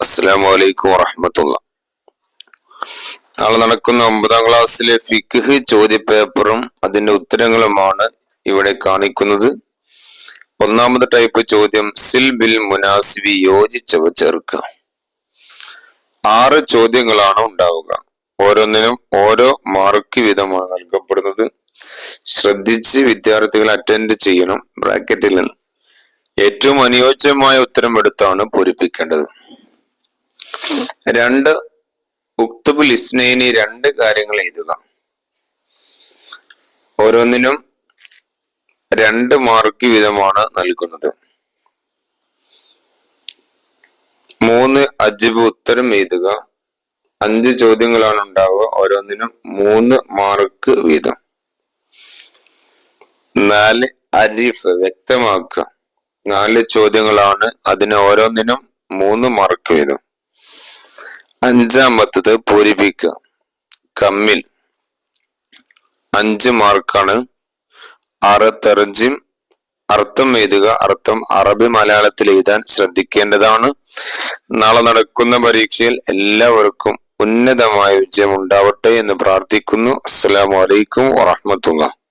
അസ്സലാമു അലൈക്കും വറഹ്മത്തുള്ളാ. നാളെ നടക്കുന്ന 9ാം ക്ലാസ്സിലെ ഫിഖ് ചോദ്യപേപ്പറും അതിന്റെ ഉത്തരങ്ങളുമാണ് ഇവിടെ കാണിക്കുന്നത്. ഒന്നാമത്തെ ടൈപ്പ് ചോദ്യം, സിൽ ബിൽ മുനാസിബി, യോജിച്ചവ ചേർക്കുക. 6 ചോദ്യങ്ങളാണ് ഉണ്ടാവുക. ഓരോന്നിനും ഓരോ മാർക്ക് വീതമാണ് നൽകപ്പെടുന്നത്. ശ്രദ്ധിച്ച് വിദ്യാർത്ഥികൾ അറ്റൻഡ് ചെയ്യണം. ബ്രാക്കറ്റിൽ നിന്ന് ഏറ്റവും അനുയോജ്യമായ ഉത്തരം എടുത്താണ് പൂരിപ്പിക്കേണ്ടത്. 2 ഉക്തുബുൽ ഇസ്നൈനി, 2 കാര്യങ്ങൾ എഴുതുക. ഓരോന്നിനും 2 മാർക്ക് വീതമാണ് നൽകുന്നത്. 3 അജ്ബ്, ഉത്തരം എഴുതുക. 5 ചോദ്യങ്ങളാണ് ഉണ്ടാവുക. ഓരോന്നിനും 3 മാർക്ക് വീതം. 4 അരിഫ്, വ്യക്തമാക്കുക. 4 ചോദ്യങ്ങളാണ്, അതിന് ഓരോന്നിനും 3 മാർക്ക് വീതം. 5-മത്തത് പൂരിപ്പിക്കുക. കമ്മിൽ 5 മാർക്കാണ്. 6 തർജിം, അർത്ഥം എഴുതുക. അർത്ഥം അറബി മലയാളത്തിൽ എഴുതാൻ ശ്രദ്ധിക്കേണ്ടതാണ്. നാളെ നടക്കുന്ന പരീക്ഷയിൽ എല്ലാവർക്കും ഉന്നതമായ വിജയം ഉണ്ടാവട്ടെ എന്ന് പ്രാർത്ഥിക്കുന്നു. അസ്സലാമു അലൈക്കും വറഹ്മത്തുള്ളാഹി.